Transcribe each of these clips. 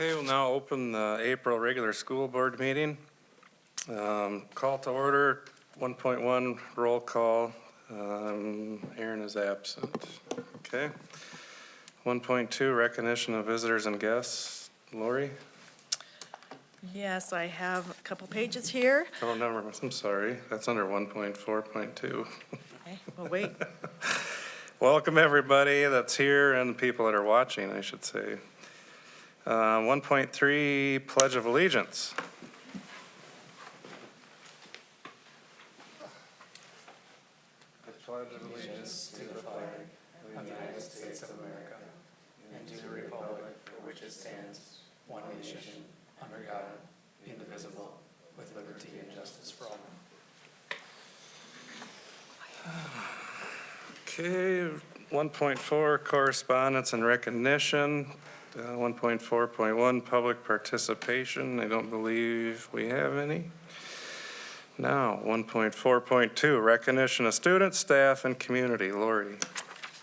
Okay, we'll now open the April regular school board meeting. Call to order, 1.1 roll call. Aaron is absent. Okay. 1.2 recognition of visitors and guests. Lori? Yes, I have a couple pages here. Oh, never, I'm sorry. That's under 1.4.2. Okay, well, wait. Welcome everybody that's here and the people that are watching, I should say. 1.3 Pledge of Allegiance. I pledge allegiance to the flag of the United States of America and to the republic for which it stands, one nation, under God, indivisible, with liberty and justice for all. Okay, 1.4 correspondence and recognition. 1.4.1 public participation. I don't believe we have any. Now, 1.4.2 recognition of students, staff, and community. Lori.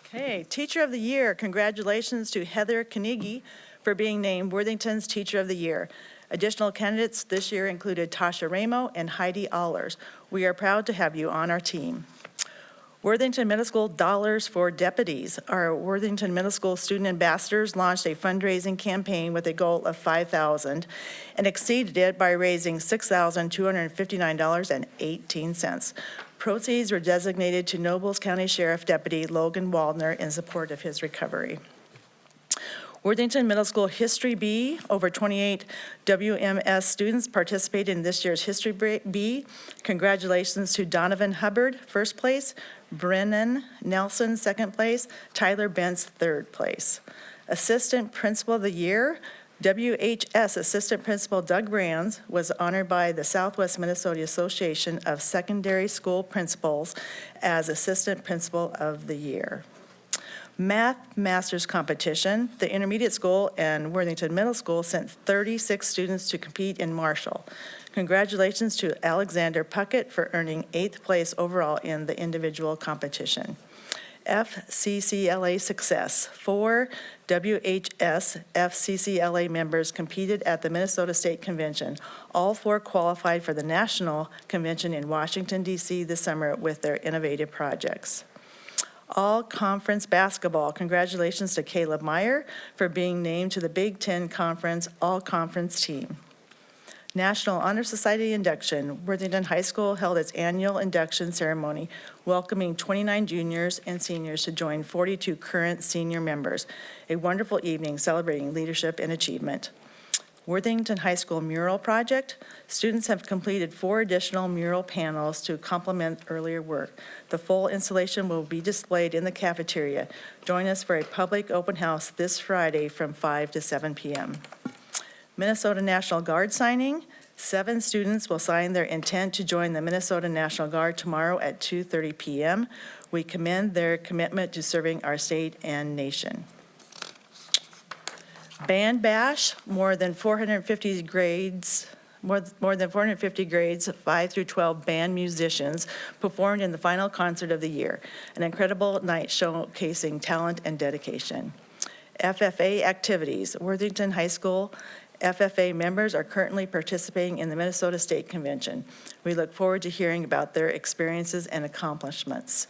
Okay, Teacher of the Year, congratulations to Heather Carnegie for being named Worthington's Teacher of the Year. Additional candidates this year included Tasha Ramo and Heidi Allers. We are proud to have you on our team. Worthington Middle School Dollars for Deputies. Our Worthington Middle School student ambassadors launched a fundraising campaign with a goal of $5,000 and exceeded it by raising $6,259.18. Proceeds were designated to Nobles County Sheriff Deputy Logan Waldner in support of his recovery. Worthington Middle School History B, over 28 WMS students participated in this year's History B. Congratulations to Donovan Hubbard, first place, Brennan Nelson, second place, Tyler Bentz, third place. Assistant Principal of the Year, WHS Assistant Principal Doug Brands was honored by the Southwest Minnesota Association of Secondary School Principals as Assistant Principal of the Year. Math Masters Competition, the intermediate school and Worthington Middle School sent 36 students to compete in Marshall. Congratulations to Alexander Puckett for earning 8th place overall in the individual competition. FCCLA success. 4 WHS FCCLA members competed at the Minnesota State Convention. All 4 qualified for the national convention in Washington, D.C. this summer with their innovative projects. All Conference Basketball. Congratulations to Caleb Meyer for being named to the Big Ten Conference All-Conference Team. National Honor Society induction. Worthington High School held its annual induction ceremony, welcoming 29 juniors and seniors to join 42 current senior members. A wonderful evening celebrating leadership and achievement. Worthington High School Mural Project. Students have completed 4 additional mural panels to complement earlier work. The full installation will be displayed in the cafeteria. Join us for a public open house this Friday from 5 to 7 p.m. Minnesota National Guard signing. 7 students will sign their intent to join the Minnesota National Guard tomorrow at 2:30 p.m. We commend their commitment to serving our state and nation. Band Bash, more than 450 grades, 5 through 12 band musicians performed in the final concert of the year. An incredible night showcasing talent and dedication. FFA activities. Worthington High School FFA members are currently participating in the Minnesota State Convention. We look forward to hearing about their experiences and accomplishments.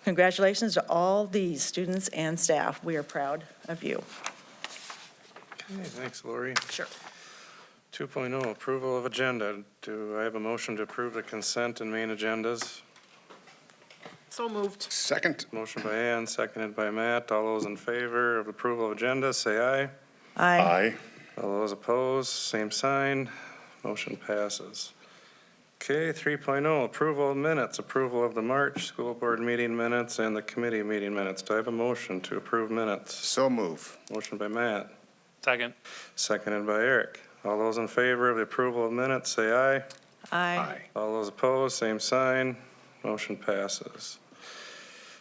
Congratulations to all these students and staff. We are proud of you. Okay, thanks, Lori. Sure. 2.0 approval of agenda. Do I have a motion to approve the consent and main agendas? So moved. Second. Motion by Ann, seconded by Matt. All those in favor of approval of agenda, say aye. Aye. All those opposed, same sign. Motion passes. Okay, 3.0 approval of minutes. Approval of the March school board meeting minutes and the committee meeting minutes. Do I have a motion to approve minutes? So move. Motion by Matt, Second. seconded by Eric. All those in favor of the approval of minutes, say aye. Aye. All those opposed, same sign. Motion passes.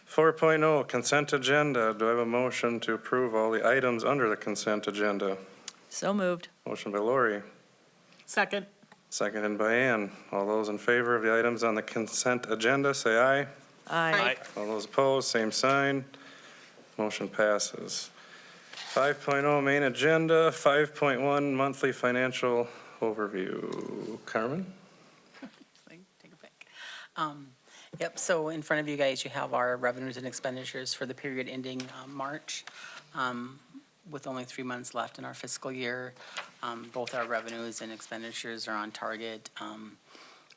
4.0 consent agenda. Do I have a motion to approve all the items under the consent agenda? So moved. Motion by Lori, Second. seconded by Ann. All those in favor of the items on the consent agenda, say aye. Aye. All those opposed, same sign. Motion passes. 5.0 main agenda, 5.1 monthly financial overview. Carmen? Take a pick. Yep, so in front of you guys, you have our revenues and expenditures for the period ending March. With only 3 months left in our fiscal year, both our revenues and expenditures are on target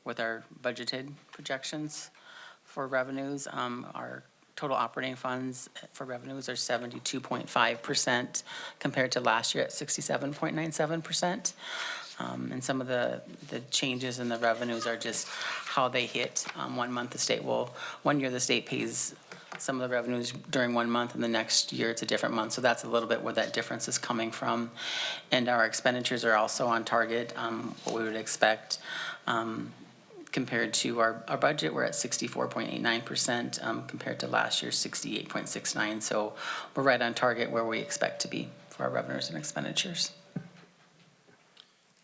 with our budgeted projections for revenues. Our total operating funds for revenues are 72.5% compared to last year at 67.97%. And some of the changes in the revenues are just how they hit. 1 month the state will, 1 year the state pays some of the revenues during 1 month, and the next year it's a different month. So that's a little bit where that difference is coming from. And our expenditures are also on target, what we would expect. Compared to our budget, we're at 64.89% compared to last year's 68.69. So we're right on target where we expect to be for our revenues and expenditures.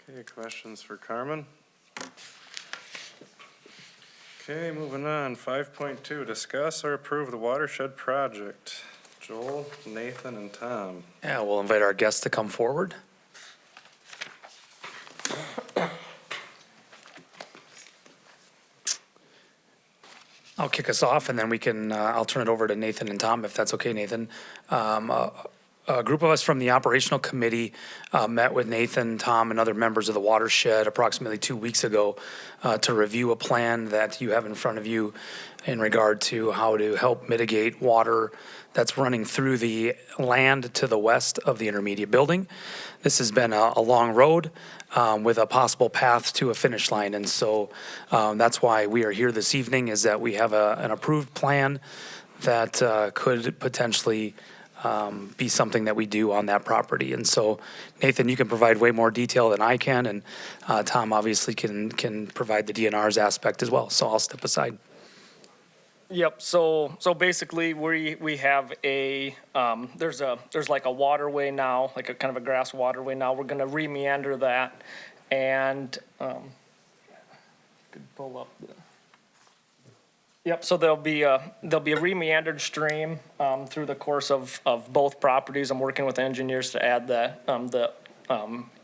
Okay, questions for Carmen? Okay, moving on. 5.2, discuss or approve the watershed project. Joel, Nathan, and Tom. Yeah, we'll invite our guests to come forward. I'll kick us off, and then we can, I'll turn it over to Nathan and Tom, if that's okay, Nathan. A group of us from the operational committee met with Nathan, Tom, and other members of the watershed approximately 2 weeks ago to review a plan that you have in front of you in regard to how to help mitigate water that's running through the land to the west of the intermediate building. This has been a long road with a possible path to a finish line. And so that's why we are here this evening, is that we have an approved plan that could potentially be something that we do on that property. And so, Nathan, you can provide way more detail than I can, and Tom obviously can provide the DNR's aspect as well. So I'll step aside. Yep. So basically, we have a there's like a waterway now, like a kind of a grass waterway now. We're gonna re-meander that, and could pull up the. Yep. So there'll be a re-meandered stream through the course of both properties. I'm working with engineers to add that the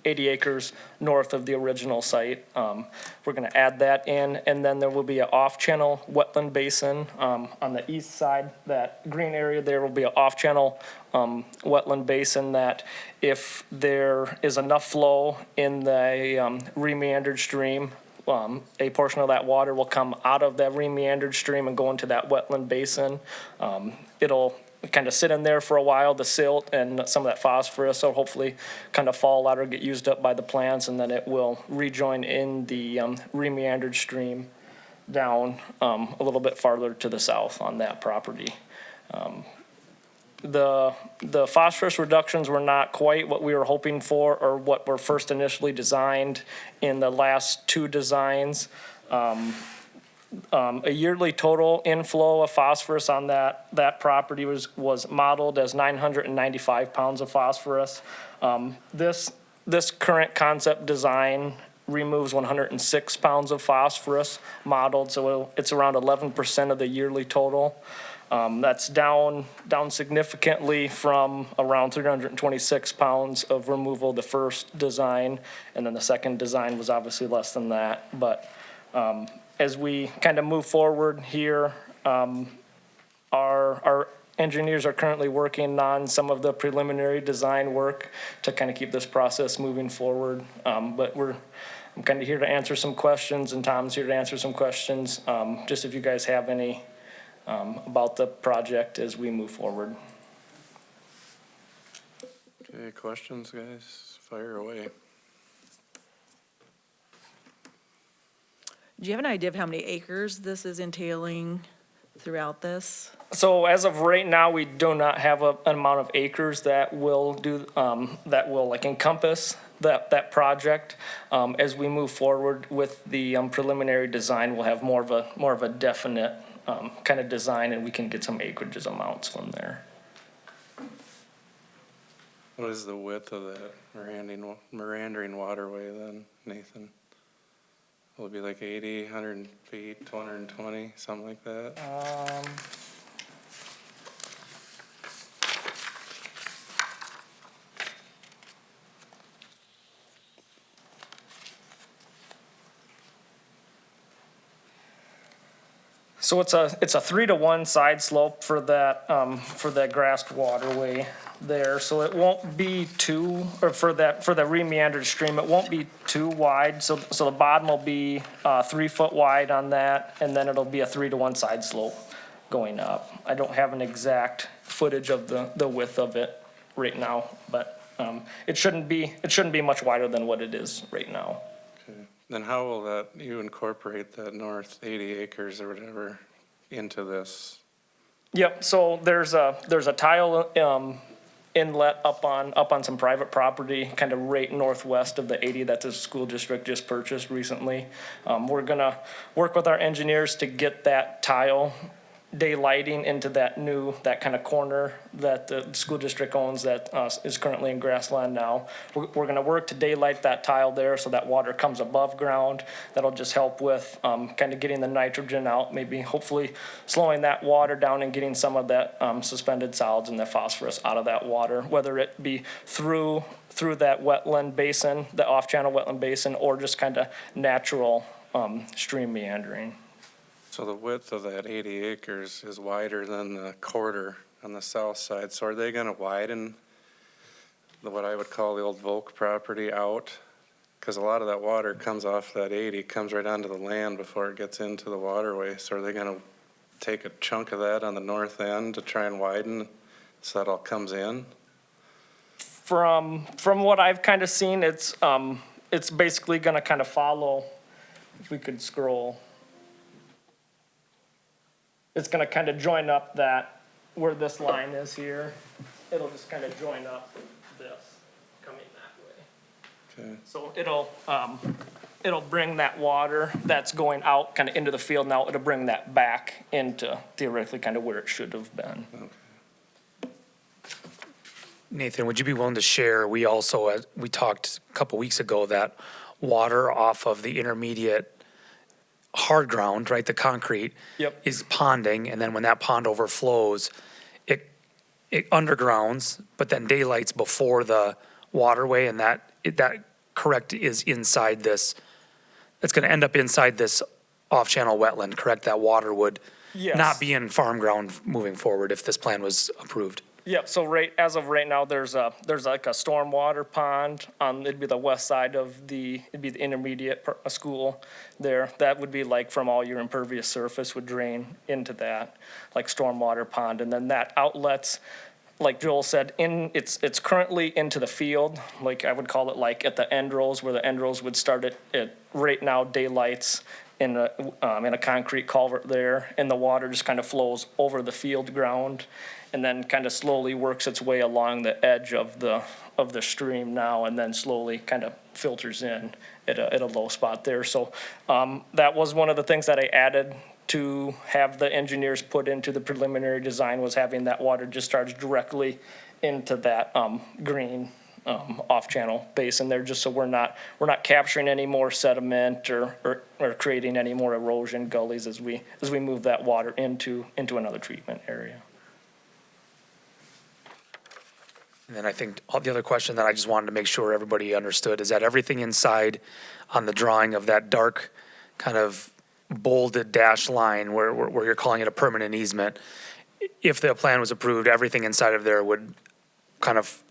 80 acres north of the original site. We're going to add that in, and then there will be an off-channel wetland basin on the east side. That green area there will be an off-channel wetland basin that, if there is enough flow in the re-meandered stream, a portion of that water will come out of that re-meandered stream and go into that wetland basin. It'll kind of sit in there for a while, the silt and some of that phosphorus will hopefully kind of fall out or get used up by the plants, and then it will rejoin in the re-meandered stream down a little bit farther to the south on that property. The phosphorus reductions were not quite what we were hoping for or what were first initially designed in the last two designs. A yearly total inflow of phosphorus on that property was modeled as 995 pounds of phosphorus. This current concept design removes 106 pounds of phosphorus modeled, so it's around 11% of the yearly total. That's down significantly from around 326 pounds of removal the first design, and then the second design was obviously less than that. But as we kind of move forward here, our engineers are currently working on some of the preliminary design work to kind of keep this process moving forward. But I'm kind of here to answer some questions, and Tom's here to answer some questions, just if you guys have any about the project as we move forward. Okay, questions, guys? Fire away. Do you have an idea of how many acres this is entailing throughout this? So as of right now, we do not have an amount of acres that will like encompass that project. As we move forward with the preliminary design, we'll have more of a definite kind of design, and we can get some acreages amounts from there. What is the width of that meandering waterway then, Nathan? Will it be like 80, 100 feet, 220, something like that? So it's a 3-to-1 side slope for that grassed waterway there. So it won't be for the remeandered stream, it won't be too wide. So the bottom will be 3 foot wide on that, and then it'll be a 3-to-1 side slope going up. I don't have an exact footage of the width of it right now, but it shouldn't be much wider than what it is right now. Then how will you incorporate that north 80 acres or whatever into this? Yep, so there's a tile inlet up on some private property, kind of right northwest of the 80 that the school district just purchased recently. We're gonna work with our engineers to get that tile daylighting into that kind of corner that the school district owns that is currently in grassland now. We're gonna work to daylight that tile there so that water comes above ground. That'll just help with kind of getting the nitrogen out, maybe hopefully slowing that water down and getting some of that suspended solids and the phosphorus out of that water, whether it be through that wetland basin, the off-channel wetland basin, or just kind of natural stream meandering. So the width of that 80 acres is wider than the quarter on the south side. So are they gonna widen what I would call the old Volk property out? Because a lot of that water comes off that 80, comes right onto the land before it gets into the waterway. So are they gonna take a chunk of that on the north end to try and widen so that all comes in? From what I've kind of seen, it's basically gonna kind of follow, if we could scroll. It's gonna kind of join up that, where this line is here. It'll just kind of join up this, coming that way. Okay. So it'll bring that water that's going out kind of into the field now, it'll bring that back into theoretically kind of where it should have been. Nathan, would you be willing to share, we also, we talked a couple weeks ago that water off of the intermediate hard ground, right, the concrete, Yep. is ponding, and then when that pond overflows, it undergrounds, but then daylights before the waterway, and that correct is inside this, it's gonna end up inside this off-channel wetland, correct? That water would Yes. not be in farm ground moving forward if this plan was approved. Yep, so as of right now, there's like a stormwater pond on, it'd be the west side of it'd be the intermediate school there. That would be like from all your impervious surface would drain into that, like stormwater pond. And then that outlets, like Joel said, it's currently into the field, like I would call it like at the end rows, where the end rows would start at right now daylights in a concrete culvert there, and the water just kind of flows over the field ground and then kind of slowly works its way along the edge of the stream now, and then slowly kind of filters in at a low spot there. So that was one of the things that I added to have the engineers put into the preliminary design, was having that water discharge directly into that green off-channel basin there, just so we're not capturing any more sediment or creating any more erosion gullies as we move that water into another treatment area. And then I think the other question that I just wanted to make sure everybody understood is that everything inside on the drawing of that dark kind of bolded dash line where you're calling it a permanent easement, if the plan was approved, everything inside of there would kind of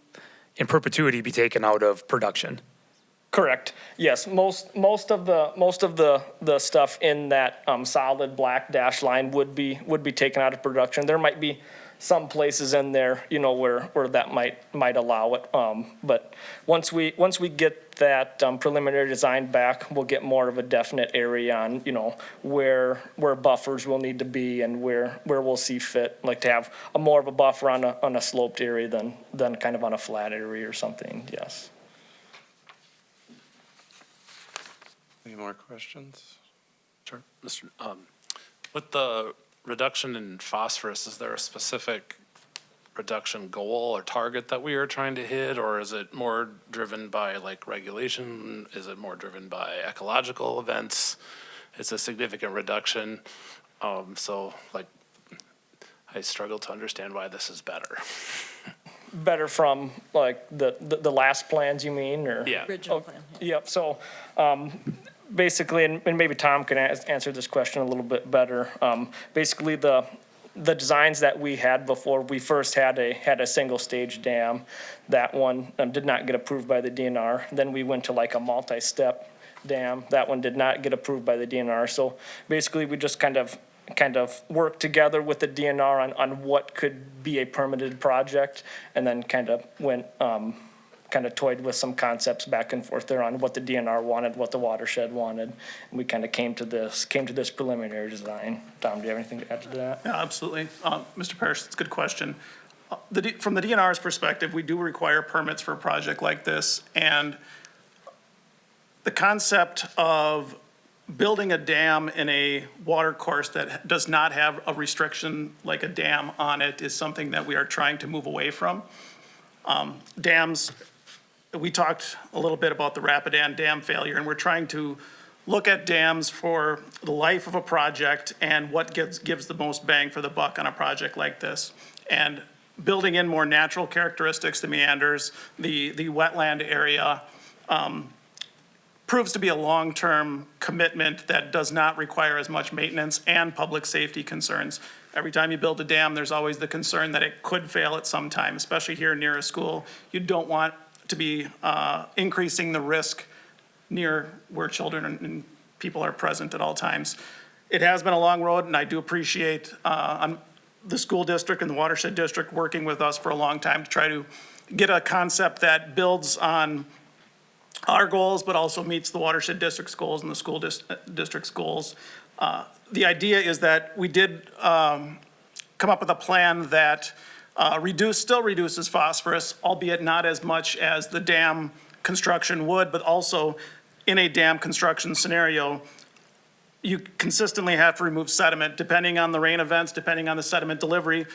in perpetuity be taken out of production. Correct. Yes, most of the stuff in that solid black dash line would be taken out of production. There might be some places in there, where that might allow it. But once we get that preliminary design back, we'll get more of a definite area on, where buffers will need to be and where we'll see fit, like to have more of a buffer on a sloped area than kind of on a flat area or something. Yes. Any more questions? Sure. With the reduction in phosphorus, is there a specific reduction goal or target that we are trying to hit, or is it more driven by like regulation? Is it more driven by ecological events? It's a significant reduction. So like, I struggle to understand why this is better. Better from like the last plans, you mean, or? Yeah. Original plan. Yep, so basically, and maybe Tom can answer this question a little bit better. Basically, the designs that we had before, we first had a single stage dam. That one did not get approved by the DNR. Then we went to like a multi-step dam. That one did not get approved by the DNR. So basically, we just kind of worked together with the DNR on what could be a permitted project, and then kind of went, kind of toyed with some concepts back and forth there on what the DNR wanted, what the watershed wanted. And we kind of came to this preliminary design. Tom, do you have anything to add to that? Yeah, absolutely. Mr. Parrish, that's a good question. From the DNR's perspective, we do require permits for a project like this. And the concept of building a dam in a water course that does not have a restriction like a dam on it is something that we are trying to move away from. Dams, we talked a little bit about the Rapidan Dam failure, and we're trying to look at dams for the life of a project and what gives the most bang for the buck on a project like this. And building in more natural characteristics, the meanders, the wetland area, proves to be a long-term commitment that does not require as much maintenance and public safety concerns. Every time you build a dam, there's always the concern that it could fail at some time, especially here near a school. You don't want to be increasing the risk near where children and people are present at all times. It has been a long road, and I do appreciate the school district and the watershed district working with us for a long time to try to get a concept that builds on our goals, but also meets the watershed district's goals and the school district's goals. The idea is that we did come up with a plan that still reduces phosphorus, albeit not as much as the dam construction would, but also in a dam construction scenario, you consistently have to remove sediment depending on the rain events, depending on the sediment delivery.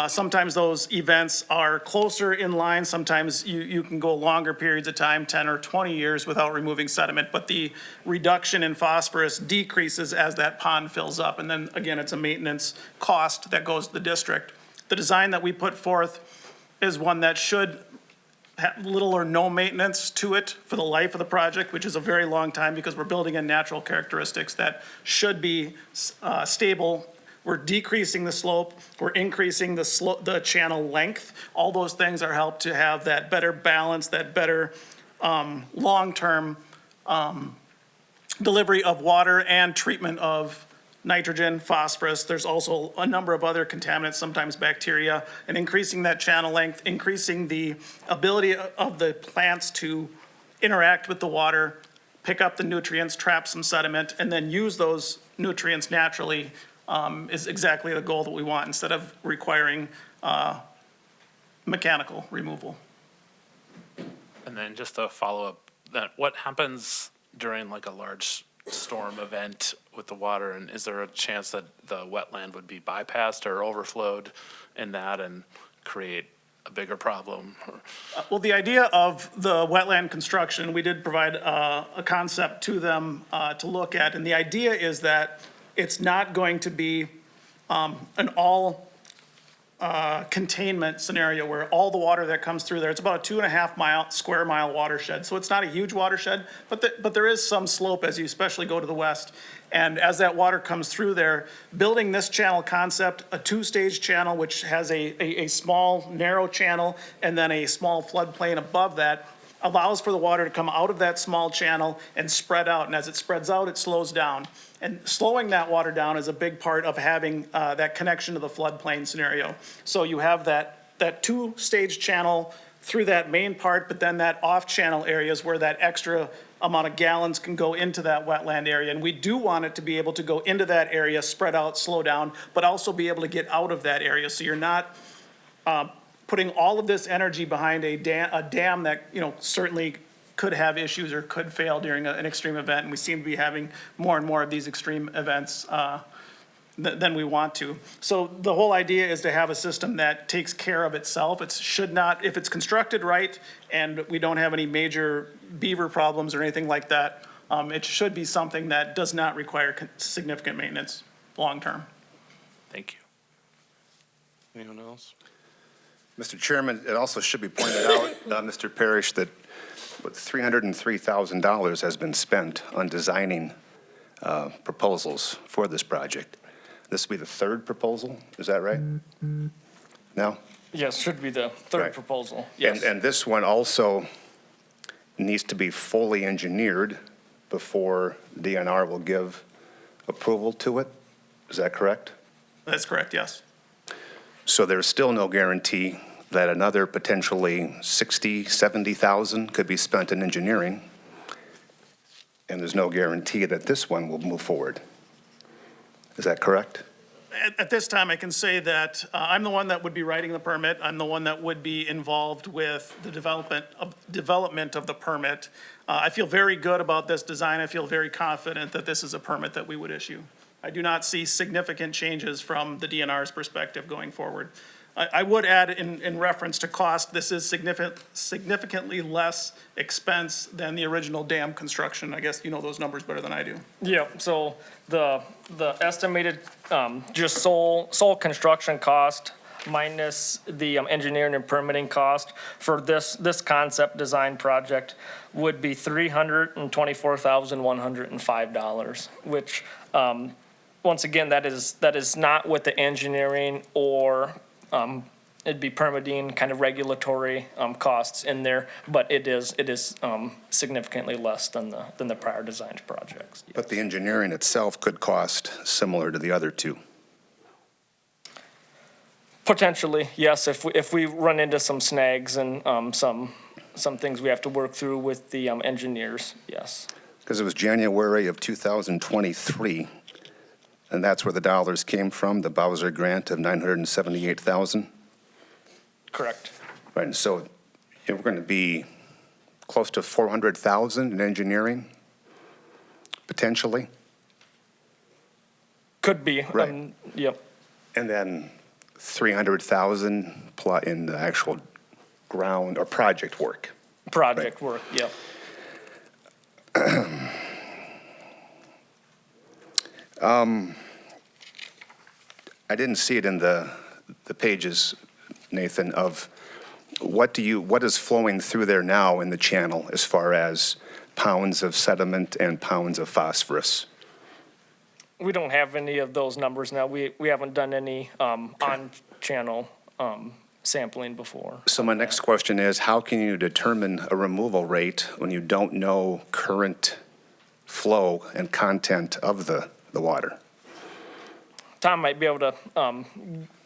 Sometimes those events are closer in line. Sometimes you can go longer periods of time, 10 or 20 years without removing sediment, but the reduction in phosphorus decreases as that pond fills up. And then again, it's a maintenance cost that goes to the district. The design that we put forth is one that should have little or no maintenance to it for the life of the project, which is a very long time because we're building in natural characteristics that should be stable. We're decreasing the slope, we're increasing the channel length. All those things are helped to have that better balance, that better long-term delivery of water and treatment of nitrogen, phosphorus. There's also a number of other contaminants, sometimes bacteria, and increasing that channel length, increasing the ability of the plants to interact with the water, pick up the nutrients, trap some sediment, and then use those nutrients naturally is exactly the goal that we want instead of requiring mechanical removal. And then just a follow-up, that what happens during like a large storm event with the water, and is there a chance that the wetland would be bypassed or overflowed in that and create a bigger problem? Well, the idea of the wetland construction, we did provide a concept to them to look at, and the idea is that it's not going to be an all containment scenario where all the water that comes through there, it's about a 2.5 square mile watershed. So it's not a huge watershed, but there is some slope as you especially go to the west. And as that water comes through there, building this channel concept, a two-stage channel, which has a small narrow channel and then a small floodplain above that, allows for the water to come out of that small channel and spread out. And as it spreads out, it slows down. And slowing that water down is a big part of having that connection to the floodplain scenario. So you have that two-stage channel through that main part, but then that off-channel areas where that extra amount of gallons can go into that wetland area. And we do want it to be able to go into that area, spread out, slow down, but also be able to get out of that area. So you're not putting all of this energy behind a dam that, certainly could have issues or could fail during an extreme event. And we seem to be having more and more of these extreme events than we want to. So the whole idea is to have a system that takes care of itself. It should not, if it's constructed right and we don't have any major beaver problems or anything like that, it should be something that does not require significant maintenance long-term. Thank you. Anyone else? Mr. Chairman, it also should be pointed out, Mr. Parrish, that but $303,000 has been spent on designing proposals for this project. This will be the third proposal, is that right? No? Yes, should be the third Right. proposal. Yes. And this one also needs to be fully engineered before DNR will give approval to it? Is that correct? That's correct, yes. So there's still no guarantee that another potentially 60, 70,000 could be spent in engineering, and there's no guarantee that this one will move forward. Is that correct? At this time, I can say that I'm the one that would be writing the permit. I'm the one that would be involved with the development of the permit. I feel very good about this design. I feel very confident that this is a permit that we would issue. I do not see significant changes from the DNR's perspective going forward. I would add in reference to cost, this is significantly less expense than the original dam construction. I guess you know those numbers better than I do. Yeah, so the estimated, just sole construction cost minus the engineering and permitting cost for this concept design project would be $324,105, which, once again, that is not with the engineering or, it'd be permitting, kind of regulatory, costs in there, but it is significantly less than the prior designed projects. But the engineering itself could cost similar to the other two. Potentially, yes, if we run into some snags and, some things we have to work through with the, engineers, yes. Because it was January of 2023, and that's where the dollars came from, the Bowser grant of $978,000. Correct. Right, and so we're going to be close to $400,000 in engineering, potentially, Could be. Right. Yep, and then $300,000 in the actual ground or project work. project work, yep. I didn't see it in the pages, Nathan, of what is flowing through there now in the channel as far as pounds of sediment and pounds of phosphorus? We don't have any of those numbers now. We haven't done any, on-channel, sampling before. So my next question is, how can you determine a removal rate when you don't know current flow and content of the water? Tom might be able to,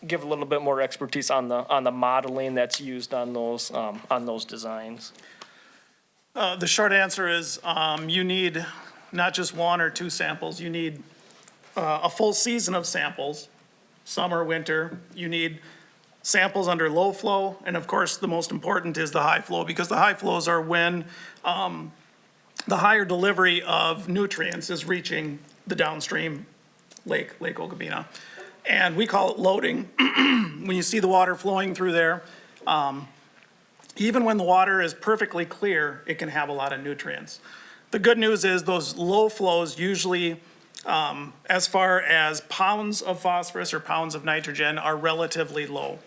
give a little bit more expertise on the modeling that's used on those designs. The short answer is you need not just one or two samples. You need a full season of samples, summer, winter. You need samples under low flow, and of course, the most important is the high flow, because the high flows are when the higher delivery of nutrients is reaching the downstream Lake Okabena. And we call it loading. When you see the water flowing through there, even when the water is perfectly clear, it can have a lot of nutrients. The good news is those low flows usually, as far as pounds of phosphorus or pounds of nitrogen, are relatively low.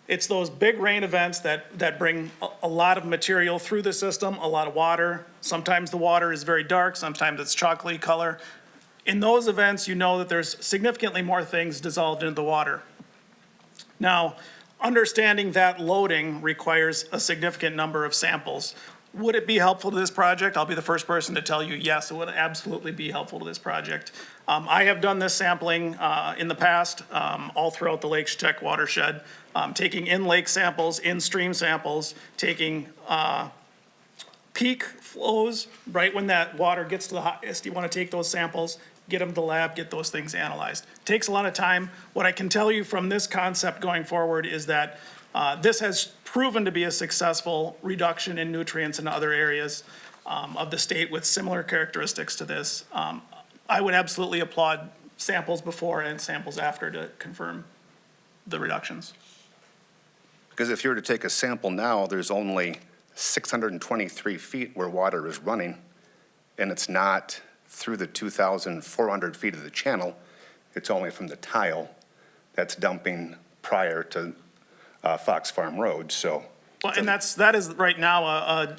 It's those big rain events that bring a lot of material through the system, a lot of water. Sometimes the water is very dark, sometimes it's chocolatey color. In those events, you know that there's significantly more things dissolved into the water. Now, understanding that loading requires a significant number of samples. Would it be helpful to this project? I'll be the first person to tell you, yes, it would absolutely be helpful to this project. I have done this sampling in the past, all throughout the Lake Chetek watershed, taking in-lake samples, in-stream samples, taking peak flows, right when that water gets to the highest. You want to take those samples, get them to the lab, get those things analyzed. Takes a lot of time. What I can tell you from this concept going forward is that this has proven to be a successful reduction in nutrients in other areas of the state with similar characteristics to this. I would absolutely applaud samples before and samples after to confirm the reductions. Because if you were to take a sample now, there's only 623 feet where water is running, and it's not through the 2,400 feet of the channel. It's only from the tile that's dumping prior to Fox Farm Road, so. Well, and that is right now a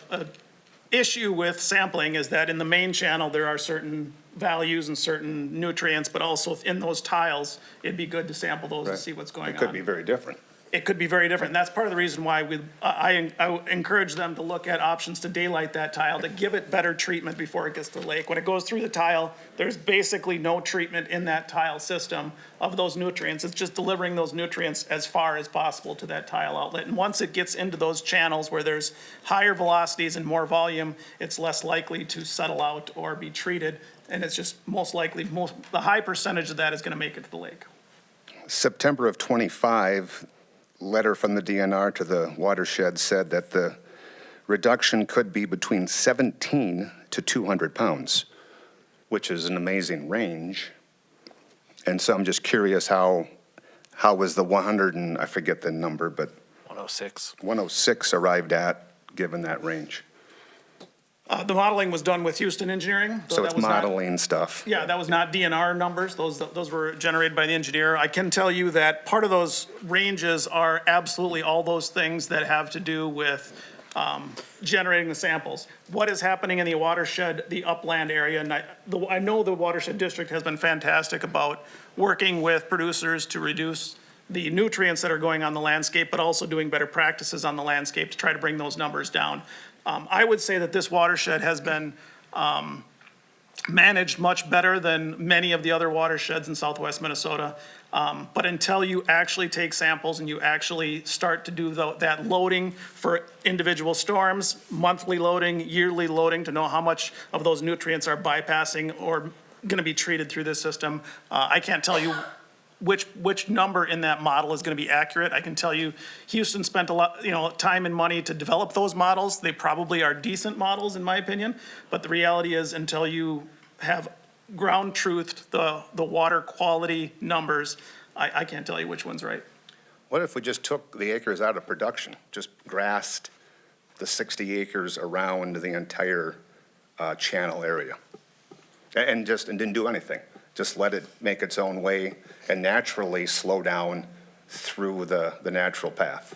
issue with sampling is that in the main channel, there are certain values and certain nutrients, but also in those tiles, it'd be good to sample those and see what's going on. It could be very different. It could be very different. And that's part of the reason why I encourage them to look at options to daylight that tile, to give it better treatment before it gets to the lake. When it goes through the tile, there's basically no treatment in that tile system of those nutrients. It's just delivering those nutrients as far as possible to that tile outlet. And once it gets into those channels where there's higher velocities and more volume, it's less likely to settle out or be treated. And it's just most likely, the high percentage of that is gonna make it to the lake. September of '25, letter from the DNR to the watershed said that the reduction could be between 17 to 200 pounds, which is an amazing range. And so I'm just curious how was the 100 and, I forget the number, but 106. 106 arrived at, given that range? The modeling was done with Houston Engineering. So that it's was not- modeling stuff. Yeah, that was not DNR numbers. Those were generated by the engineer. I can tell you that part of those ranges are absolutely all those things that have to do with generating the samples. What is happening in the watershed, the upland area? And I know the watershed district has been fantastic about working with producers to reduce the nutrients that are going on the landscape, but also doing better practices on the landscape to try to bring those numbers down. I would say that this watershed has been managed much better than many of the other watersheds in southwest Minnesota. But until you actually take samples and you actually start to do that loading for individual storms, monthly loading, yearly loading, to know how much of those nutrients are bypassing or gonna be treated through this system, I can't tell you which number in that model is gonna be accurate. I can tell you, Houston spent a lot, time and money to develop those models. They probably are decent models, in my opinion, but the reality is, until you have ground truthed the water quality numbers, I can't tell you which one's right. What if we just took the acres out of production, just grassed the 60 acres around the entire channel area? And didn't do anything? Just let it make its own way and naturally slow down through the natural path?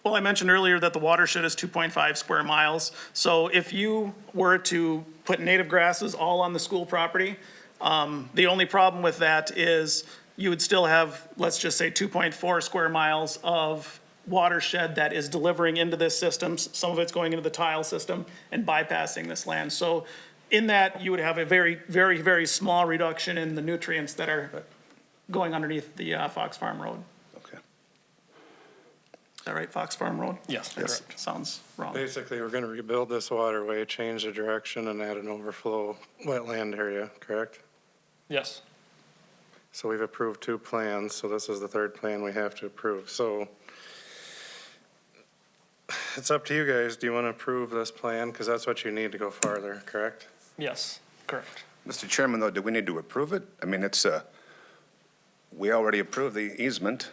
Well, I mentioned earlier that the watershed is 2.5 square miles. So if you were to put native grasses all on the school property, the only problem with that is you would still have, let's just say, 2.4 square miles of watershed that is delivering into this system. Some of it's going into the tile system and bypassing this land. So in that, you would have a very, very, very small reduction in the nutrients that are going underneath the Fox Farm Road. Okay. Is that right, Fox Farm Road? Yes, That correct. sounds wrong. Basically, we're gonna rebuild this waterway, change the direction, and add an overflow wetland area, correct? Yes. So we've approved 2 plans, so this is the 3rd plan we have to approve. So it's up to you guys. Do you want to approve this plan? Because that's what you need to go farther, correct? Yes, correct. Mr. Chairman, though, do we need to approve it? I mean, we already approved the easement,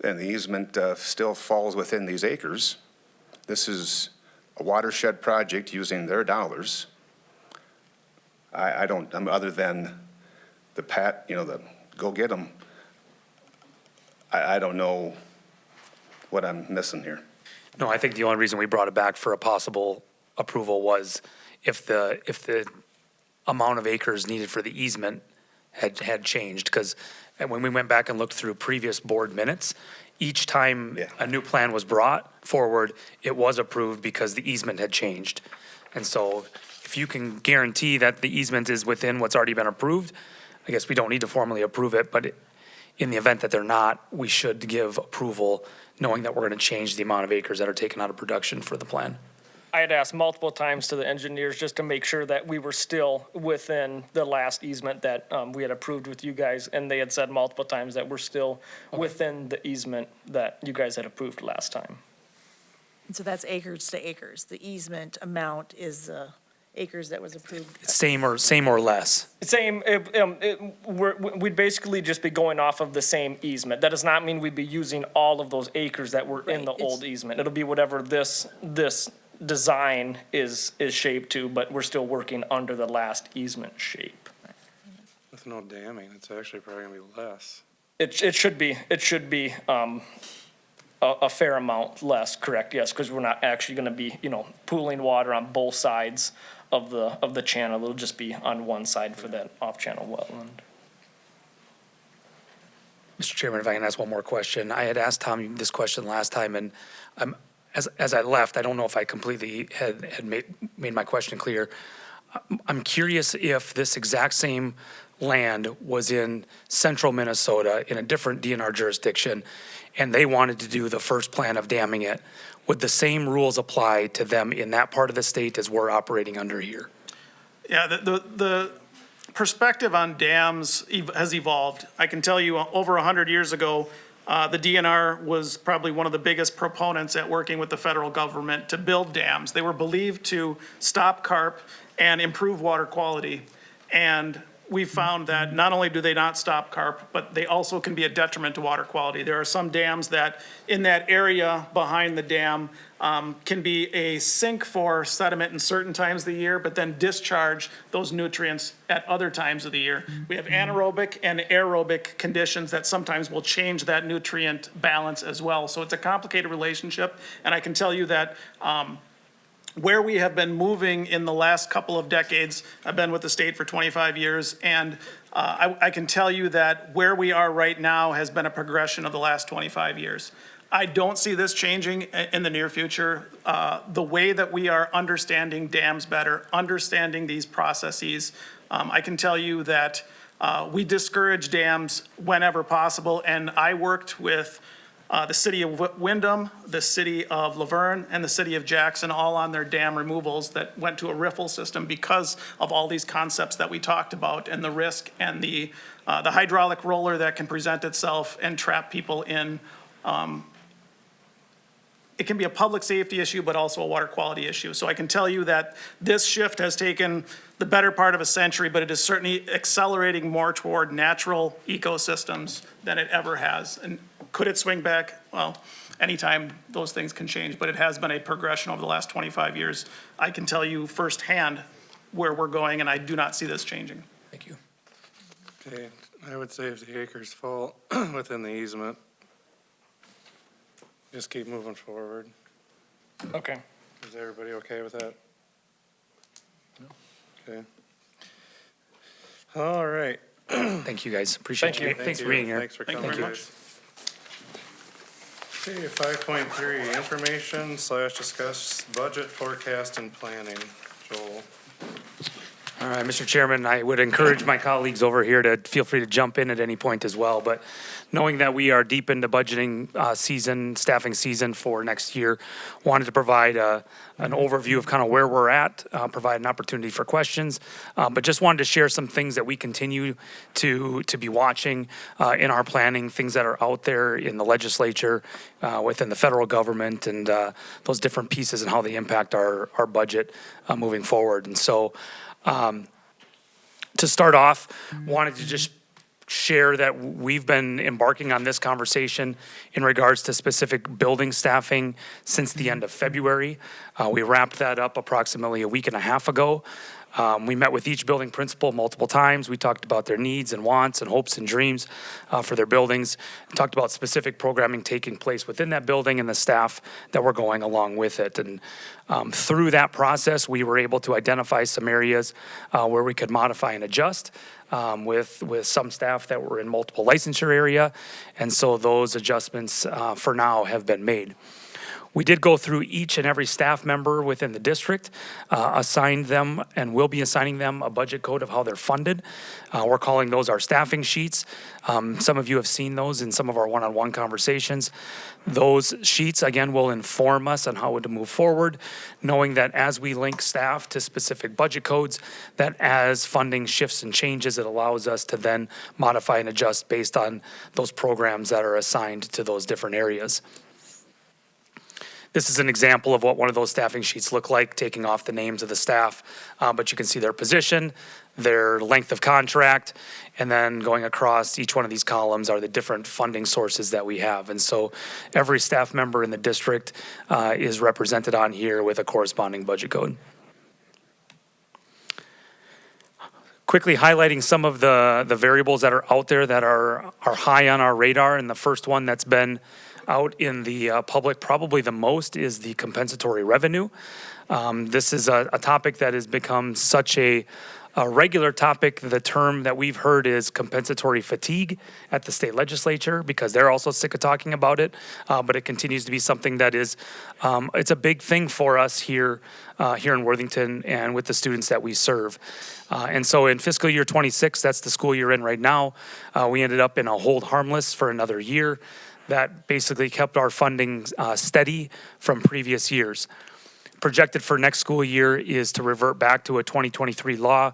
and the easement still falls within these acres. This is a watershed project using their dollars. I don't, other than the the go get them, I don't know what I'm missing here. No, I think the only reason we brought it back for a possible approval was if the amount of acres needed for the easement had changed. Because when we went back and looked through previous board minutes, each time Yeah. a new plan was brought forward, it was approved because the easement had changed. And so if you can guarantee that the easement is within what's already been approved, I guess we don't need to formally approve it, but in the event that they're not, we should give approval, knowing that we're going to change the amount of acres that are taken out of production for the plan. I had asked multiple times to the engineers just to make sure that we were still within the last easement that we had approved with you guys, and they had said multiple times that we're still within the easement that you guys had approved last time. And so that's acres to acres. The easement amount is the acres that was approved. Same or less. Same, we'd basically just be going off of the same easement. That does not mean we'd be using all of those acres that were in Right, the it's- old easement. It'll be whatever this design is shaped to, but we're still working under the last easement shape. With no damming, it's actually probably gonna be less. It should be, a fair amount less, correct, yes, because we're not actually gonna be, pooling water on both sides of the channel. It'll just be on one side for that off-channel wetland. Mr. Chairman, if I can ask one more question. I had asked Tom this question last time, and as I left, I don't know if I completely had made my question clear. I'm curious if this exact same land was in central Minnesota in a different DNR jurisdiction, and they wanted to do the first plan of damming it. Would the same rules apply to them in that part of the state as we're operating under here? Yeah, the perspective on dams has evolved. I can tell you, over 100 years ago, the DNR was probably one of the biggest proponents at working with the federal government to build dams. They were believed to stop carp and improve water quality. And we found that not only do they not stop carp, but they also can be a detriment to water quality. There are some dams that, in that area behind the dam, can be a sink for sediment in certain times of the year, but then discharge those nutrients at other times of the year. We have anaerobic and aerobic conditions that sometimes will change that nutrient balance as well. So it's a complicated relationship, and I can tell you that where we have been moving in the last couple of decades, I've been with the state for 25 years, and I can tell you that where we are right now has been a progression of the last 25 years. I don't see this changing in the near future. The way that we are understanding dams better, understanding these processes, I can tell you that we discourage dams whenever possible, and I worked with the city of Windham, the city of Laverne, and the city of Jackson, all on their dam removals that went to a riffle system because of all these concepts that we talked about and the risk and the hydraulic roller that can present itself and trap people in. It can be a public safety issue, but also a water quality issue. So I can tell you that this shift has taken the better part of a century, but it is certainly accelerating more toward natural ecosystems than it ever has. And could it swing back? Well, anytime those things can change, but it has been a progression over the last 25 years. I can tell you firsthand where we're going, and I do not see this changing. Thank you. Okay, I would say if the acres fall within the easement, just keep moving forward. Okay. Is everybody okay with that? Okay. All right. Thank you, guys. Appreciate Thank you. you. Thanks for being here. Thanks for Thank coming, you very guys. Okay, 5.3, information/discuss budget forecast and planning. Joel. All right, Mr. Chairman, I would encourage my colleagues over here to feel free to jump in at any point as well. But knowing that we are deep into budgeting season, staffing season for next year, wanted to provide an overview of kind of where we're at, provide an opportunity for questions. But just wanted to share some things that we continue to be watching in our planning, things that are out there in the legislature, within the federal government, and those different pieces and how they impact our budget moving forward. And so, to start off, wanted to just share that we've been embarking on this conversation in regards to specific building staffing since the end of February. We wrapped that up approximately a week and a half ago. We met with each building principal multiple times. We talked about their needs and wants and hopes and dreams for their buildings. Talked about specific programming taking place within that building and the staff that were going along with it. And through that process, we were able to identify some areas where we could modify and adjust with some staff that were in multiple licensure area. And so those adjustments for now have been made. We did go through each and every staff member within the district, assigned them and will be assigning them a budget code of how they're funded. We're calling those our staffing sheets. Some of you have seen those in some of our one-on-one conversations. Those sheets, again, will inform us on how to move forward, knowing that as we link staff to specific budget codes, that as funding shifts and changes, it allows us to then modify and adjust based on those programs that are assigned to those different areas. This is an example of what one of those staffing sheets look like, taking off the names of the staff, but you can see their position, their length of contract, and then going across each one of these columns are the different funding sources that we have. And so every staff member in the district is represented on here with a corresponding budget code. Quickly highlighting some of the variables that are out there that are high on our radar, and the first one that's been out in the public probably the most is the compensatory revenue. This is a topic that has become such a regular topic. The term that we've heard is compensatory fatigue at the state legislature because they're also sick of talking about it. But it continues to be something that is, it's a big thing for us here in Worthington and with the students that we serve. And so in fiscal year 26, that's the school year in right now, we ended up in a hold harmless for another year. That basically kept our funding steady from previous years. Projected for next school year is to revert back to a 2023 law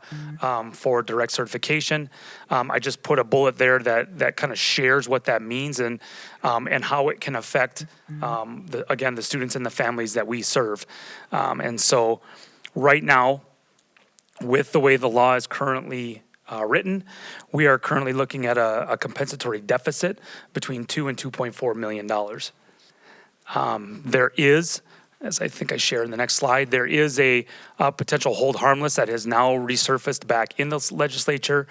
for direct certification. I just put a bullet there that kind of shares what that means and how it can affect, the students and the families that we serve. And so right now, with the way the law is currently written, we are currently looking at a compensatory deficit between $2 and $2.4 million. There is, as I think I share in the next slide, there is a potential hold harmless that has now resurfaced back in the legislature.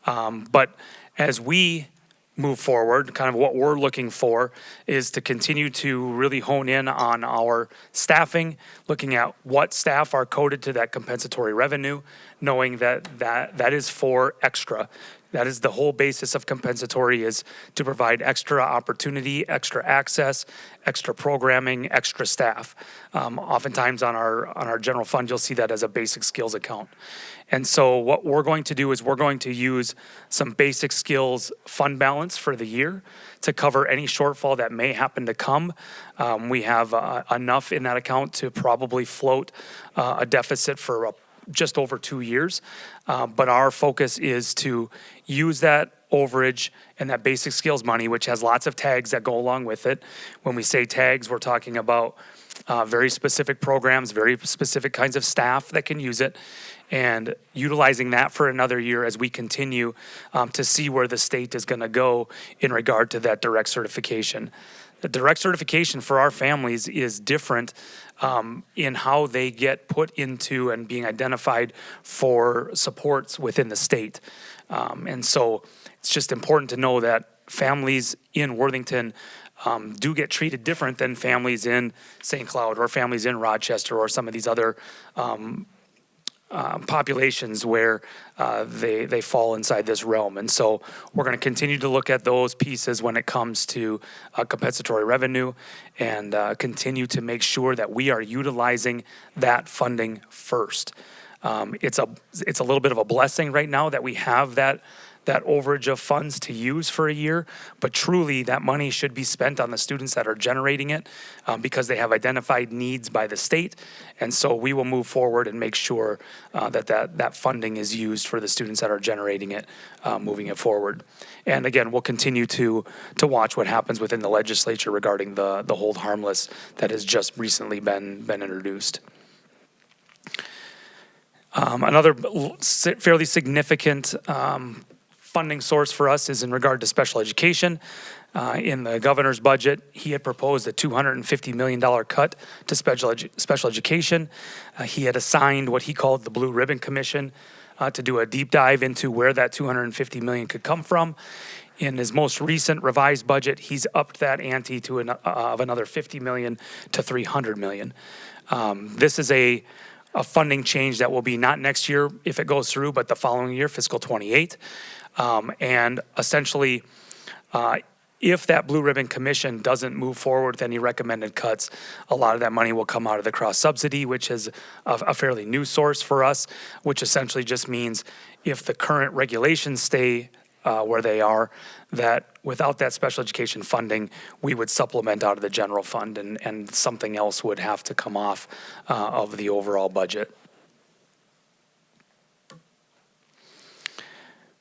But as we move forward, kind of what we're looking for is to continue to really hone in on our staffing, looking at what staff are coded to that compensatory revenue, knowing that is for extra. That is the whole basis of compensatory, is to provide extra opportunity, extra access, extra programming, extra staff. Oftentimes on our general fund, you'll see that as a basic skills account. And so what we're going to do is we're going to use some basic skills fund balance for the year to cover any shortfall that may happen to come. We have enough in that account to probably float a deficit for just over 2 years. But our focus is to use that overage and that basic skills money, which has lots of tags that go along with it. When we say tags, we're talking about very specific programs, very specific kinds of staff that can use it, and utilizing that for another year as we continue to see where the state is going to go in regard to that direct certification. The direct certification for our families is different in how they get put into and being identified for supports within the state. And so it's just important to know that families in Worthington do get treated different than families in St. Cloud or families in Rochester or some of these other populations where they fall inside this realm. And so we're going to continue to look at those pieces when it comes to compensatory revenue and continue to make sure that we are utilizing that funding first. It's a little bit of a blessing right now that we have that overage of funds to use for a year, but truly that money should be spent on the students that are generating it because they have identified needs by the state. And so we will move forward and make sure that funding is used for the students that are generating it, moving it forward. And again, we'll continue to watch what happens within the legislature regarding the hold harmless that has just recently been introduced. Another fairly significant funding source for us is in regard to special education. In the governor's budget, he had proposed a $250 million cut to special education. He had assigned what he called the Blue Ribbon Commission to do a deep dive into where that $250 million could come from. In his most recent revised budget, he's upped that ante to of another $50 million to $300 million. This is a funding change that will be not next year if it goes through, but the following year, fiscal 28. And essentially, if that Blue Ribbon Commission doesn't move forward with any recommended cuts, a lot of that money will come out of the cross subsidy, which is a fairly new source for us, which essentially just means if the current regulations stay where they are, that without that special education funding, we would supplement out of the general fund and something else would have to come off of the overall budget.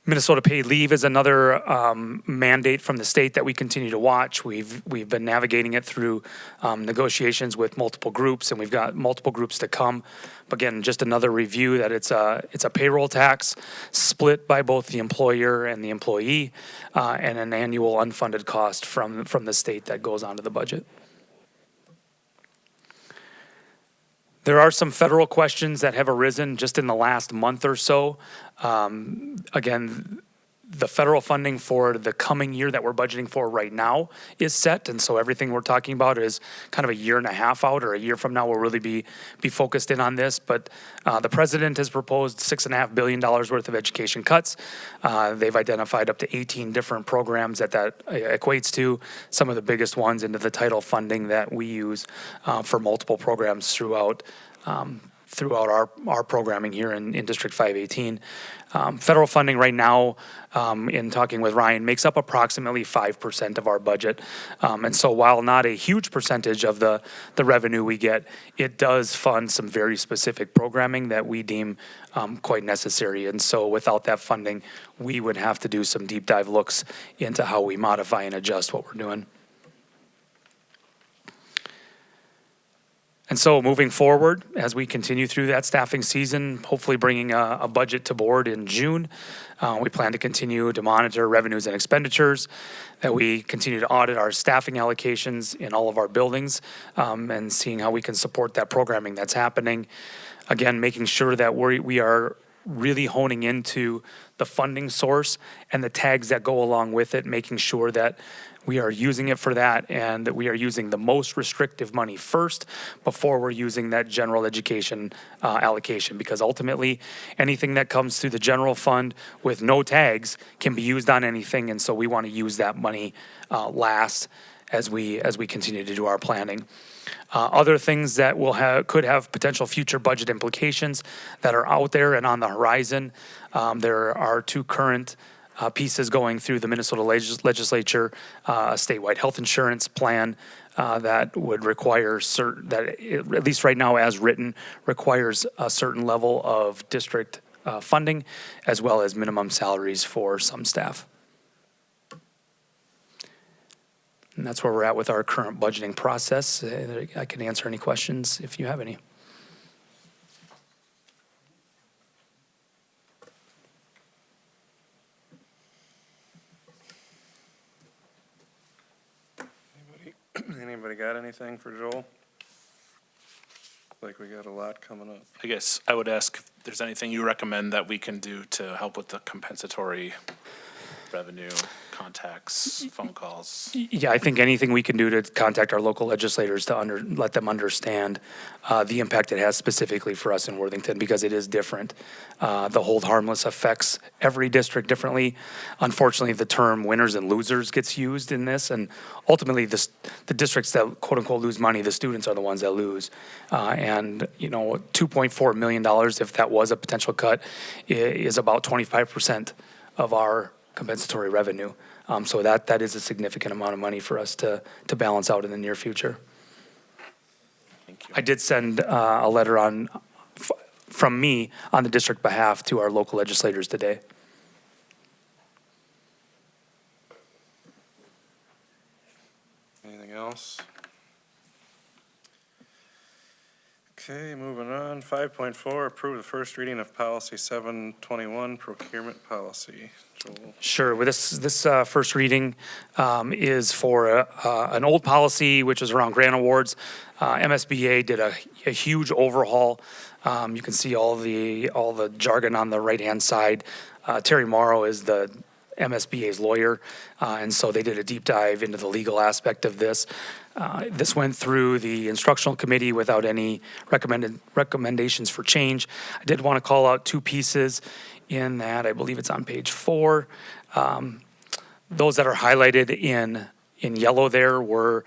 Minnesota paid leave is another mandate from the state that we continue to watch. We've been navigating it through negotiations with multiple groups, and we've got multiple groups to come. Again, just another review that it's a payroll tax split by both the employer and the employee, and an annual unfunded cost from the state that goes onto the budget. There are some federal questions that have arisen just in the last month or so. Again, the federal funding for the coming year that we're budgeting for right now is set, and so everything we're talking about is kind of a year and a half out, or a year from now, we'll really be focused in on this. But the president has proposed $6.5 billion worth of education cuts. They've identified up to 18 different programs that equates to. Some of the biggest ones into the title funding that we use for multiple programs throughout our programming here in District 518. Federal funding right now, in talking with Ryan, makes up approximately 5% of our budget. And so while not a huge percentage of the revenue we get, it does fund some very specific programming that we deem quite necessary. And so without that funding, we would have to do some deep dive looks into how we modify and adjust what we're doing. And so moving forward, as we continue through that staffing season, hopefully bringing a budget to board in June, we plan to continue to monitor revenues and expenditures, that we continue to audit our staffing allocations in all of our buildings, and seeing how we can support that programming that's happening. Again, making sure that we are really honing into the funding source and the tags that go along with it, making sure that we are using it for that, and that we are using the most restrictive money first before we're using that general education allocation. Because ultimately, anything that comes through the general fund with no tags can be used on anything, and so we want to use that money last as we continue to do our planning. Other things that could have potential future budget implications that are out there and on the horizon. There are two current pieces going through the Minnesota legislature, a statewide health insurance plan that would require at least right now as written, requires a certain level of district funding, as well as minimum salaries for some staff. And that's where we're at with our current budgeting process. I can answer any questions if you have any. Anybody got anything for Joel? Like we got a lot coming up. I guess I would ask if there's anything you recommend that we can do to help with the compensatory revenue, contacts, phone calls. Yeah, I think anything we can do to contact our local legislators to let them understand the impact it has specifically for us in Worthington, because it is different. The hold harmless affects every district differently. Unfortunately, the term winners and losers gets used in this, and ultimately the districts that quote unquote lose money, the students are the ones that lose. And $2.4 million, if that was a potential cut, is about 25% of our compensatory revenue. So that is a significant amount of money for us to balance out in the near future. Thank you. I did send a letter from me on the district behalf to our local legislators today. Anything else? Okay, moving on. 5.4, approve the first reading of policy 721, procurement policy. Joel. Sure. Well, this first reading is for an old policy, which was around grant awards. MSBA did a huge overhaul. You can see all the jargon on the right-hand side. Terry Morrow is the MSBA's lawyer, and so they did a deep dive into the legal aspect of this. This went through the instructional committee without any recommendations for change. I did want to call out two pieces in that. I believe it's on page 4. Those that are highlighted in yellow there was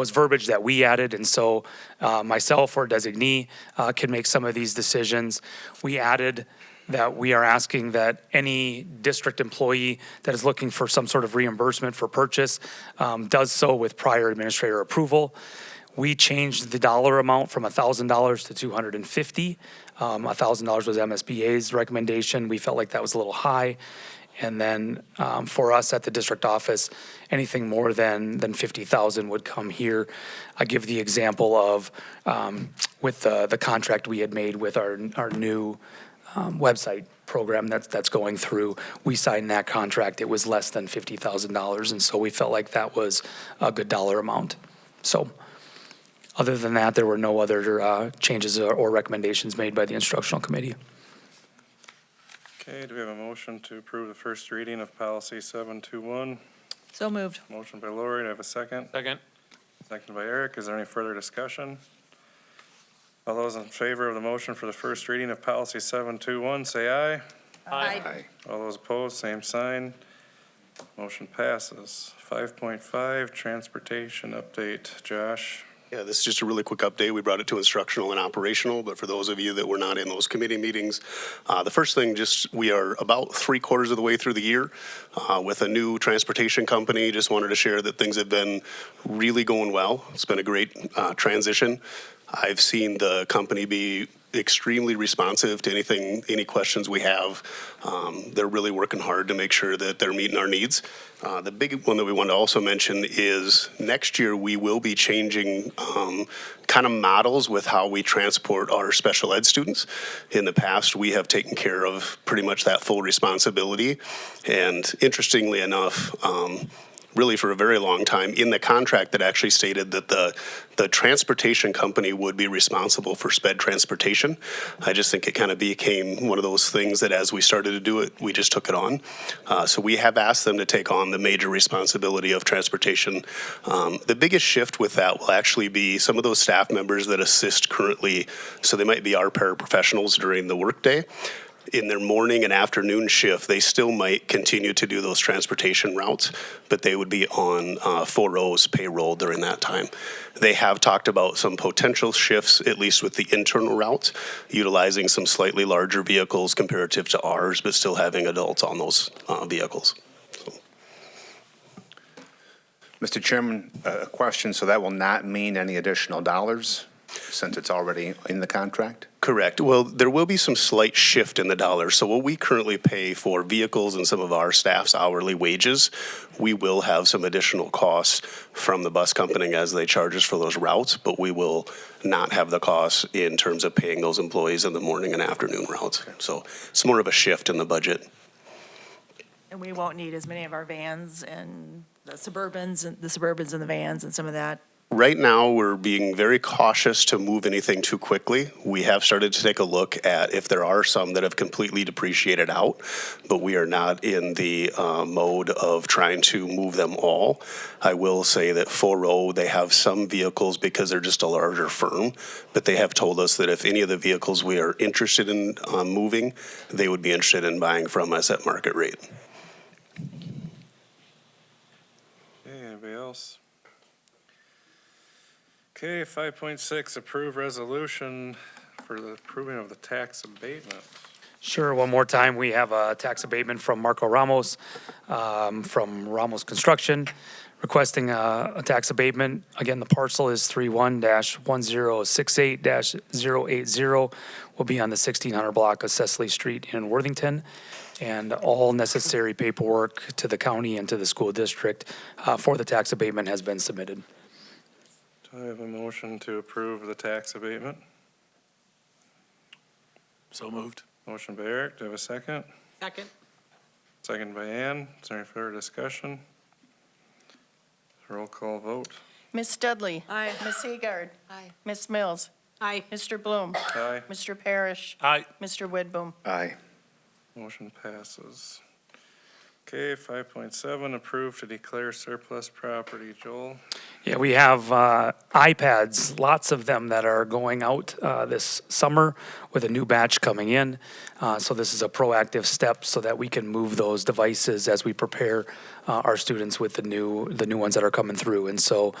verbiage that we added, and so myself or designee can make some of these decisions. We added that we are asking that any district employee that is looking for some sort of reimbursement for purchase does so with prior administrator approval. We changed the dollar amount from $1,000 to $250. $1,000 was MSBA's recommendation. We felt like that was a little high. And then for us at the district office, anything more than $50,000 would come here. I give the example of with the contract we had made with our new website program that's going through. We signed that contract. It was less than $50,000, and so we felt like that was a good dollar amount. So other than that, there were no other changes or recommendations made by the instructional committee. Okay, do we have a motion to approve the first reading of policy 721? So moved. Motion by Lori, do I have a second? Second. Second by Eric, is there any further discussion? All those in favor of the motion for the first reading of policy 721, say aye. Aye. All those opposed, same sign. Motion passes. 5.5, transportation update. Josh? Yeah, this is just a really quick update. We brought it to instructional and operational, but for those of you that were not in those committee meetings, the first thing, just we are about 3/4 of the way through the year with a new transportation company. Just wanted to share that things have been really going well. It's been a great transition. I've seen the company be extremely responsive to any questions we have. They're really working hard to make sure that they're meeting our needs. The big one that we want to also mention is next year we will be changing kind of models with how we transport our special ed students. In the past, we have taken care of pretty much that full responsibility. And interestingly enough, really for a very long time, in the contract that actually stated that the transportation company would be responsible for sped transportation. I just think it kind of became one of those things that as we started to do it, we just took it on. So we have asked them to take on the major responsibility of transportation. The biggest shift with that will actually be some of those staff members that assist currently, so they might be our paraprofessionals during the workday. In their morning and afternoon shift, they still might continue to do those transportation routes, but they would be on 4O's payroll during that time. They have talked about some potential shifts, at least with the internal routes, utilizing some slightly larger vehicles comparative to ours, but still having adults on those vehicles. So. Mr. Chairman, a question, so that will not mean any additional dollars since it's already in the contract? Correct. Well, there will be some slight shift in the dollars. So what we currently pay for vehicles and some of our staff's hourly wages, we will have some additional costs from the bus company as they charge us for those routes, but we will not have the costs in terms of paying those employees in the morning and afternoon routes. So it's more of a shift in the budget. And we won't need as many of our vans and the Suburbans and the vans and some of that. Right now, we're being very cautious to move anything too quickly. We have started to take a look at if there are some that have completely depreciated out, but we are not in the mode of trying to move them all. I will say that 4O, they have some vehicles because they're just a larger firm, but they have told us that if any of the vehicles we are interested in moving, they would be interested in buying from us at market rate. Okay, anybody else? Okay, 5.6, approve resolution for the approving of the tax abatement. Sure, one more time, we have a tax abatement from Marco Ramos, from Ramos Construction, requesting a tax abatement. Again, the parcel is 31-1068-080, will be on the 1600 block of Cecily Street in Worthington. And all necessary paperwork to the county and to the school district for the tax abatement has been submitted. Do I have a motion to approve the tax abatement? So moved. Motion by Eric, do I have a second? Second. Second by Ann, is there any further discussion? Roll call vote. Ms. Dudley. Aye. Ms. Seagard. Aye. Ms. Mills. Aye. Mr. Bloom. Aye. Mr. Parrish. Aye. Mr. Widboom. Aye. Motion passes. Okay, 5.7, approve to declare surplus property. Joel? Yeah, we have iPads, lots of them that are going out this summer with a new batch coming in. So this is a proactive step so that we can move those devices as we prepare our students with the new ones that are coming through. And so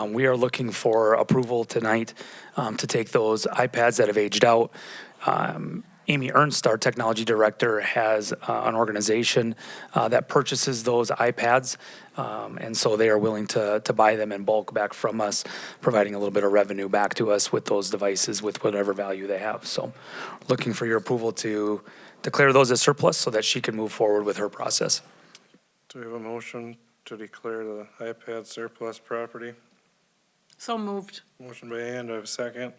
we are looking for approval tonight to take those iPads that have aged out. Amy Ernst, our technology director, has an organization that purchases those iPads, and so they are willing to buy them in bulk back from us, providing a little bit of revenue back to us with those devices with whatever value they have. So looking for your approval to declare those as surplus so that she can move forward with her process. Do we have a motion to declare the iPad surplus property? So moved. Motion by Ann, do I have a second?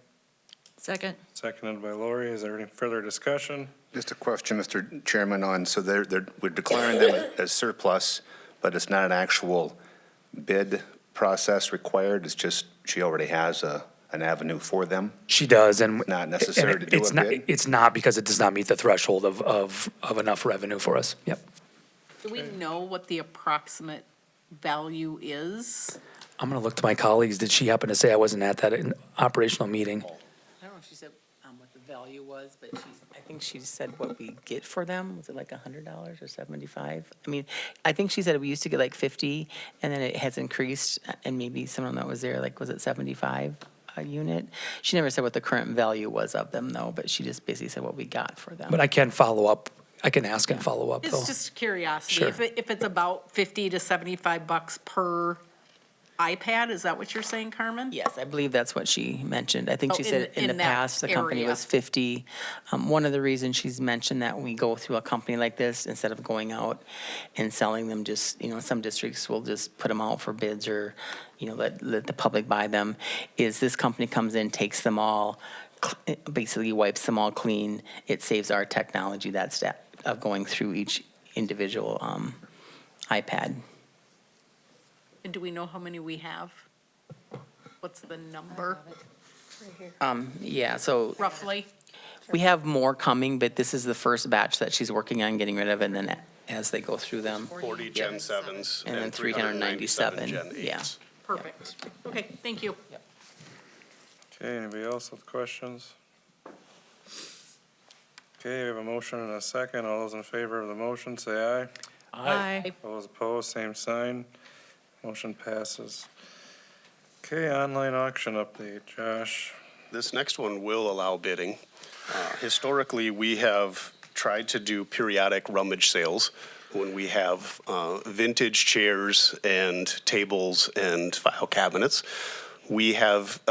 Second. Seconded by Lori, is there any further discussion? Just a question, Mr. Chairman, on, so we're declaring them as surplus, but it's not an actual bid process required, it's just she already has a an avenue for them? She does, and. Not necessary and to do it's a not- bid? It's not because it does not meet the threshold of enough revenue for us. Yep. Do we know what the approximate value is? I'm going to look to my colleagues. Did she happen to say I wasn't at that operational meeting? I don't know if she said what the value was, but I think she said what we get for them. Was it like $100 or 75? I mean, I think she said we used to get like 50, and then it has increased, and maybe someone that was there, like, was it 75 a unit? She never said what the current value was of them, though, but she just basically said what we got for them. But I can follow up. I can ask and follow up, though. It's just curiosity. Sure. If it's about 50 to 75 bucks per iPad, is that what you're saying, Carmen? Yes, I believe that's what she mentioned. I think Oh, she said in the in that past, the company area. was 50. One of the reasons she's mentioned that we go through a company like this, instead of going out and selling them just, some districts will just put them out for bids or, let the public buy them, is this company comes in, takes them all, basically wipes them all clean. It saves our technology that step of going through each individual iPad. And do we know how many we have? What's the number Yeah, so roughly? we have more coming, but this is the first batch that she's working on getting rid of, and then as they go through them. 40 Gen 7s And then and 397, 397 Gen 8s. yeah. Perfect. Okay, thank you. Okay, anybody else with questions? Okay, we have a motion and a second. All those in favor of the motion, say aye. Aye. All those opposed, same sign. Motion passes. Okay, online auction update, Josh. This next one will allow bidding. Historically, we have tried to do periodic rummage sales when we have vintage chairs and tables and file cabinets. We have,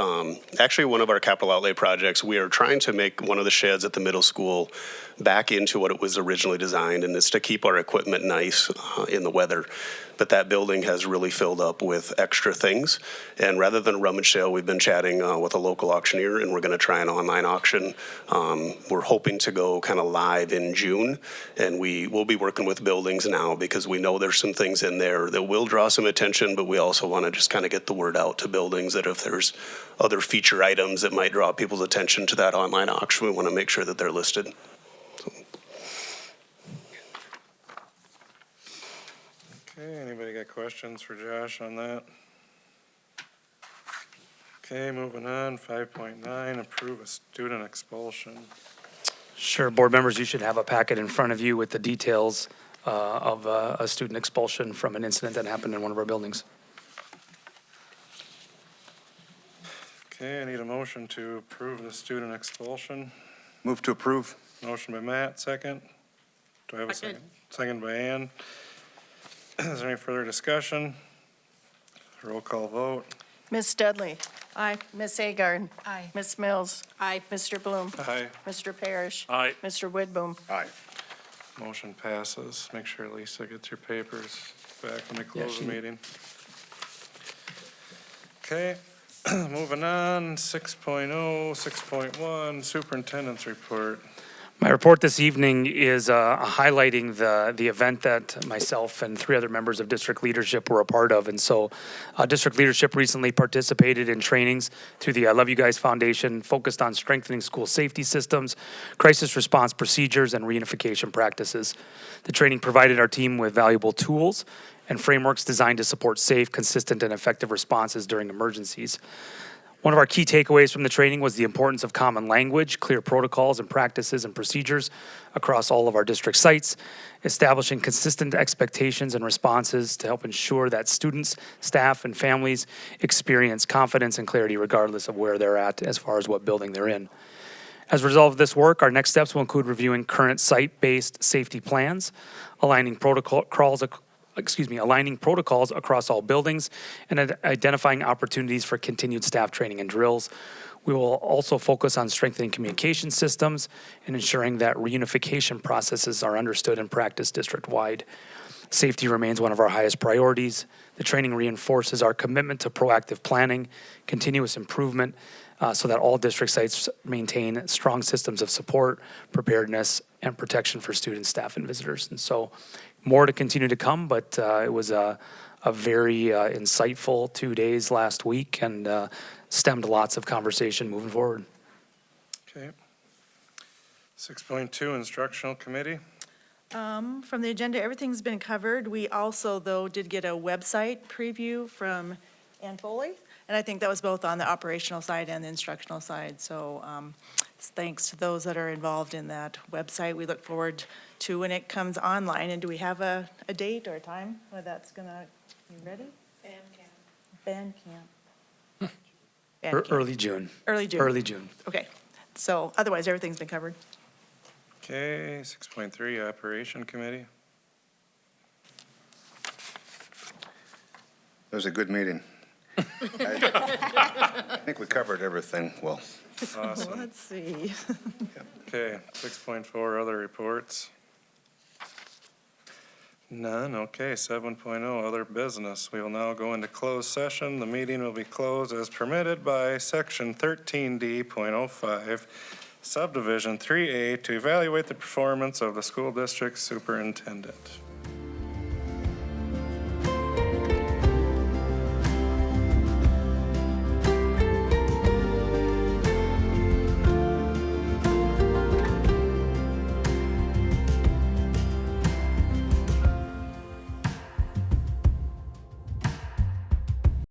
actually, one of our capital outlay projects, we are trying to make one of the sheds at the middle school back into what it was originally designed, and it's to keep our equipment nice in the weather. But that building has really filled up with extra things. And rather than a rummage sale, we've been chatting with a local auctioneer, and we're going to try an online auction. We're hoping to go kind of live in June, and we will be working with buildings now because we know there's some things in there that will draw some attention, but we also want to just kind of get the word out to buildings that if there's other feature items that might draw people's attention to that online auction, we want to make sure that they're listed. Okay, anybody got questions for Josh on that? Okay, moving on, 5.9, approve a student expulsion. Sure, board members, you should have a packet in front of you with the details of a student expulsion from an incident that happened in one of our buildings. Okay, I need a motion to approve the student expulsion. Move to approve. Motion by Matt, second. Do I have a second? Second by Ann. Is there any further discussion? Roll call vote. Ms. Dudley. Aye. Ms. Agard. Aye. Ms. Mills. Aye. Mr. Bloom. Aye. Mr. Parrish. Aye. Mr. Widboom. Aye. Motion passes. Make sure Lisa gets your papers back when we close the she- meeting. Okay, moving on, 6.0, 6.1, superintendent's report. My report this evening is highlighting the event that myself and 3 other members of district leadership were a part of. And so district leadership recently participated in trainings through the I Love You Guys Foundation, focused on strengthening school safety systems, crisis response procedures, and reunification practices. The training provided our team with valuable tools and frameworks designed to support safe, consistent, and effective responses during emergencies. One of our key takeaways from the training was the importance of common language, clear protocols and practices and procedures across all of our district sites, establishing consistent expectations and responses to help ensure that students, staff, and families experience confidence and clarity regardless of where they're at as far as what building they're in. As a result of this work, our next steps will include reviewing current site-based safety plans, aligning protocols across all buildings, and identifying opportunities for continued staff training and drills. We will also focus on strengthening communication systems and ensuring that reunification processes are understood and practiced district-wide. Safety remains one of our highest priorities. The training reinforces our commitment to proactive planning, continuous improvement, so that all district sites maintain strong systems of support, preparedness, and protection for students, staff, and visitors. And so more to continue to come, but it was a a very insightful 2 days last week and stemmed lots of conversation moving forward. Okay. 6.2, instructional committee. From the agenda, everything's been covered. We also, though, did get a website preview from Ann Foley, and I think that was both on the operational side and the instructional side. So thanks to those that are involved in that website. We look forward to when it comes online. And do we have a date or a time when that's gonna be ready? Band camp. Band camp. Early June. Early June. Early June. Okay. So otherwise, everything's been covered. Okay, 6.3, operation committee. It was a good meeting. I think we covered everything well. Awesome. Let's see. Okay, 6.4, other reports. None, okay, 7.0, other business. We will now go into closed session. The meeting will be closed as permitted by section 13D.05, subdivision 3A, to evaluate the performance of the school district superintendent.